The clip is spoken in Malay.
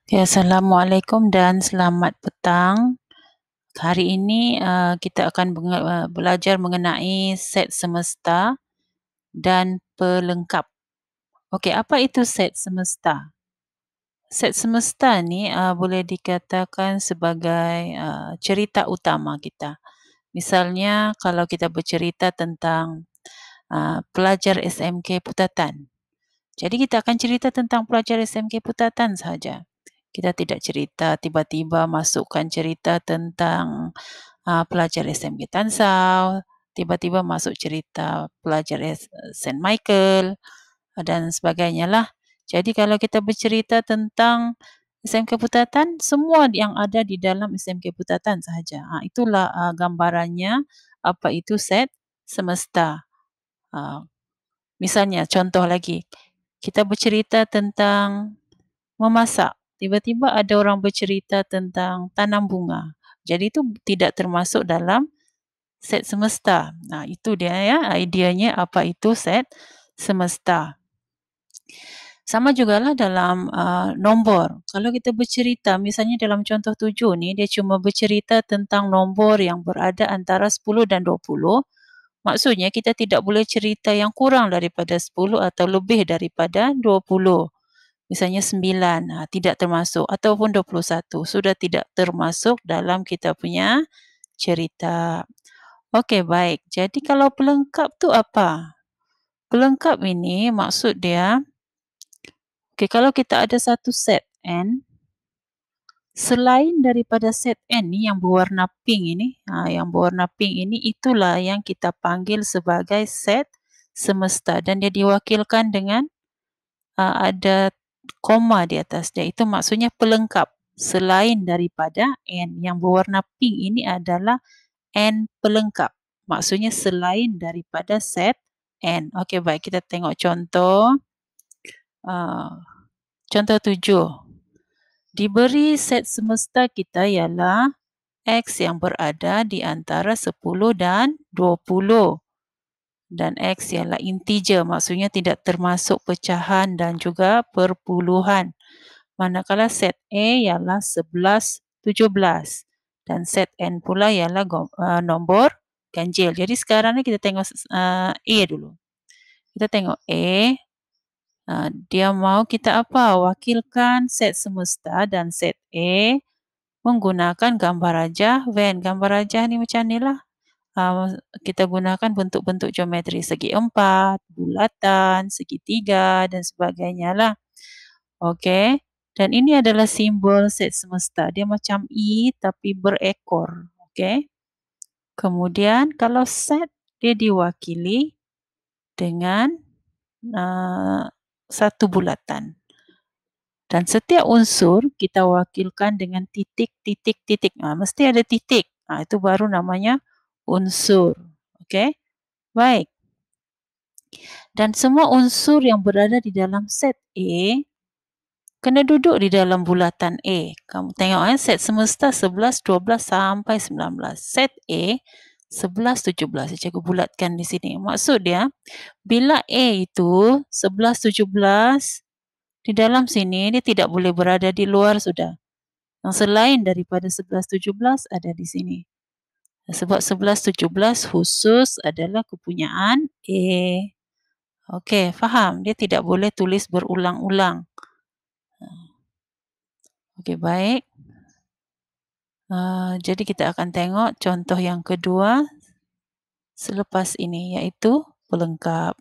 Okay, Assalamualaikum dan selamat petang. Hari ini kita akan belajar mengenai set semesta dan pelengkap. Okey, apa itu set semesta? Set semesta ni boleh dikatakan sebagai cerita utama kita. Misalnya kalau kita bercerita tentang pelajar SMK Putatan. Jadi kita akan cerita tentang pelajar SMK Putatan sahaja. Kita tidak cerita tiba-tiba masukkan cerita tentang pelajar SMK Tansau, tiba-tiba masuk cerita pelajar Saint Michael dan sebagainya lah. Jadi kalau kita bercerita tentang SMK Putatan, semua yang ada di dalam SMK Putatan sahaja. Itulah gambarannya apa itu set semesta. Misalnya contoh lagi, kita bercerita tentang memasak, tiba-tiba ada orang bercerita tentang tanam bunga. Jadi itu tidak termasuk dalam set semesta. Itu dia ya, ideanya apa itu set semesta. Sama jugalah dalam nombor. Kalau kita bercerita, misalnya dalam contoh 7 ni, dia cuma bercerita tentang nombor yang berada antara 10 dan 20. Maksudnya kita tidak boleh cerita yang kurang daripada 10 atau lebih daripada 20. Misalnya 9, tidak termasuk, ataupun 21, sudah tidak termasuk dalam kita punya cerita. Okey, baik. Jadi kalau pelengkap tu apa? Pelengkap ini maksud dia, kalau kita ada satu set N, selain daripada set N ni yang berwarna pink ini, itulah yang kita panggil sebagai set semesta dan dia diwakilkan dengan ada koma di atas dia. Itu maksudnya pelengkap. Selain daripada N yang berwarna pink ini adalah N pelengkap. Maksudnya selain daripada set N. Okey, baik. Kita tengok contoh. Contoh 7. Diberi set semesta kita ialah X yang berada di antara 10 dan 20. Dan X ialah integer, maksudnya tidak termasuk pecahan dan juga perpuluhan. Manakala set A ialah 11, 17 dan set N pula ialah nombor ganjil. Jadi sekarang ni kita tengok A dulu. Kita tengok A, dia mau kita apa? Wakilkan set semesta dan set A menggunakan gambar rajah Venn. Gambar rajah ni macam ni lah. Kita gunakan bentuk-bentuk geometri segi empat, bulatan, segitiga dan sebagainya lah. Okey. Dan ini adalah simbol set semesta. Dia macam I tapi berekor. Okey. Kemudian kalau set dia diwakili dengan satu bulatan. Dan setiap unsur kita wakilkan dengan titik, titik, titik. Mesti ada titik. Itu baru namanya unsur. Okey. Baik. Dan semua unsur yang berada di dalam set A kena duduk di dalam bulatan A. Kamu tengok set semesta 11, 12 sampai 19. Set A 11, 17. Cikgu bulatkan di sini. Maksud dia, bila A itu 11, 17, di dalam sini dia tidak boleh berada di luar sudah. Yang selain daripada 11, 17 ada di sini. Sebab 11, 17 khusus adalah kepunyaan A. Okey, faham? Dia tidak boleh tulis berulang-ulang. Okey, baik. Jadi kita akan tengok contoh yang kedua selepas ini, iaitu pelengkap.